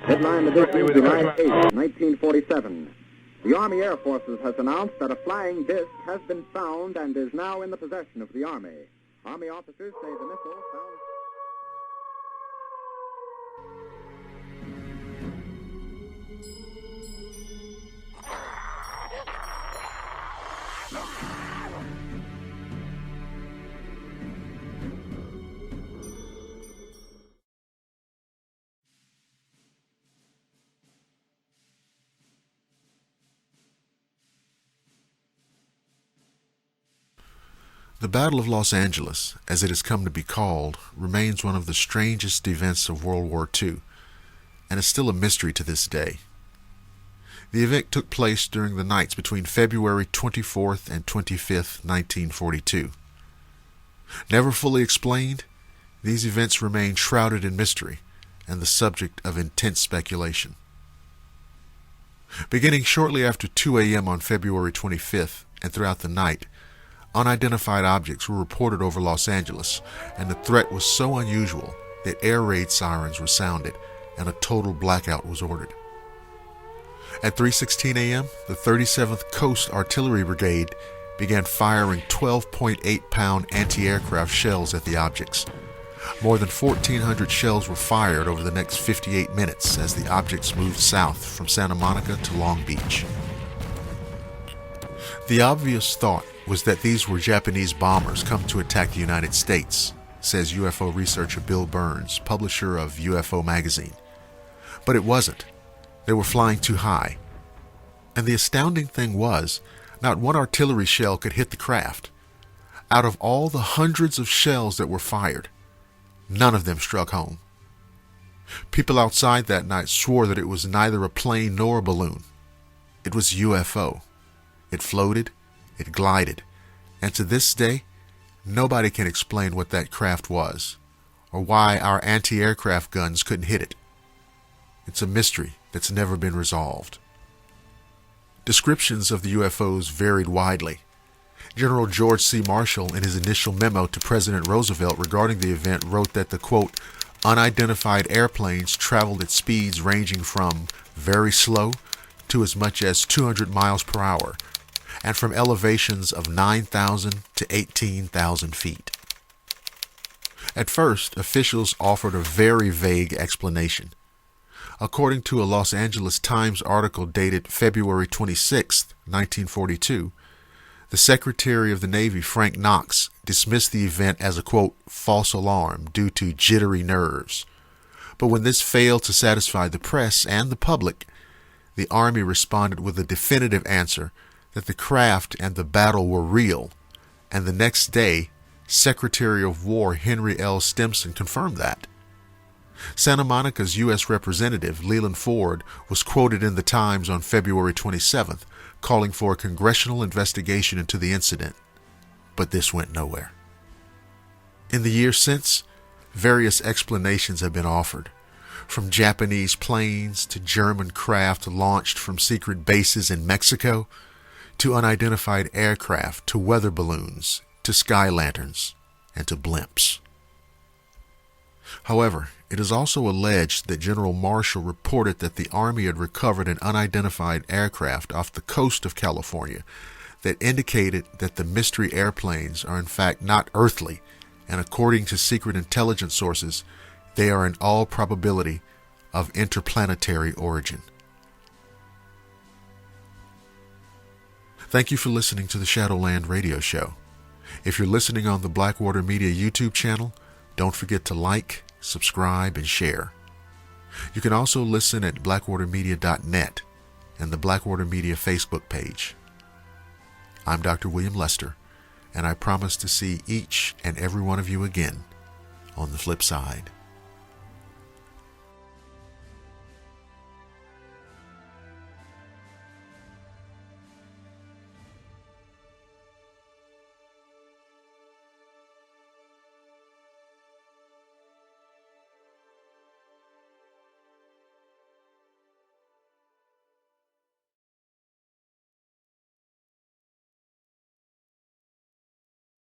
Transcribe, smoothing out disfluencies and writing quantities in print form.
Headline edition, July 8, 1947. The Army Air Forces has announced that a flying disc has been found and is now in the possession of the Army. Army officers say the missile found... The Battle of Los Angeles, as it has come to be called, remains one of the strangest events of World War II, and is still a mystery to this day. The event took place during the nights between February 24th and 25th, 1942. Never fully explained, these events remain shrouded in mystery and the subject of intense speculation. Beginning shortly after 2 a.m. on February 25th and throughout the night, unidentified objects were reported over Los Angeles, and the threat was so unusual that air raid sirens were sounded and a total blackout was ordered. At 3:16 a.m., the 37th Coast Artillery Brigade began firing 12.8-pound anti-aircraft shells at the objects. More than 1,400 shells were fired over the next 58 minutes as the objects moved south from Santa Monica to Long Beach. The obvious thought was that these were Japanese bombers come to attack the United States, says UFO researcher Bill Burns, publisher of UFO magazine. But it wasn't. They were flying too high. And the astounding thing was, not one artillery shell could hit the craft. Out of all the hundreds of shells that were fired, none of them struck home. People outside that night swore that it was neither a plane nor a balloon. It was UFO. It floated, it glided, and to this day, nobody can explain what that craft was, or why our anti-aircraft guns couldn't hit it. It's a mystery that's never been resolved. Descriptions of the UFOs varied widely. General George C. Marshall, in his initial memo to President Roosevelt regarding the event, wrote that the, quote, unidentified airplanes traveled at speeds ranging from very slow to as much as 200 miles per hour, and from elevations of 9,000 to 18,000 feet. At first, officials offered a very vague explanation. According to a Los Angeles Times article dated February 26, 1942, the Secretary of the Navy, Frank Knox, dismissed the event as a, quote, false alarm due to jittery nerves. But when this failed to satisfy the press and the public, the Army responded with a definitive answer that the craft and the battle were real, and the next day, Secretary of War Henry L. Stimson confirmed that. Santa Monica's U.S. Representative Leland Ford was quoted in the Times on February 27th, calling for a congressional investigation into the incident, but this went nowhere. In the years since, various explanations have been offered, from Japanese planes to German craft launched from secret bases in Mexico, to unidentified aircraft, to weather balloons, to sky lanterns, and to blimps. However, it is also alleged that General Marshall reported that the Army had recovered an unidentified aircraft off the coast of California that indicated that the mystery airplanes are in fact not earthly, and according to secret intelligence sources, they are in all probability of interplanetary origin. Thank you for listening to the Shadowland radio show. If you're listening on the Blackwater Media YouTube channel, don't forget to like, subscribe, and share. You can also listen at blackwatermedia.net and the Blackwater Media Facebook page. I'm Dr. William Lester, and I promise to see each and every one of you again on the flip side.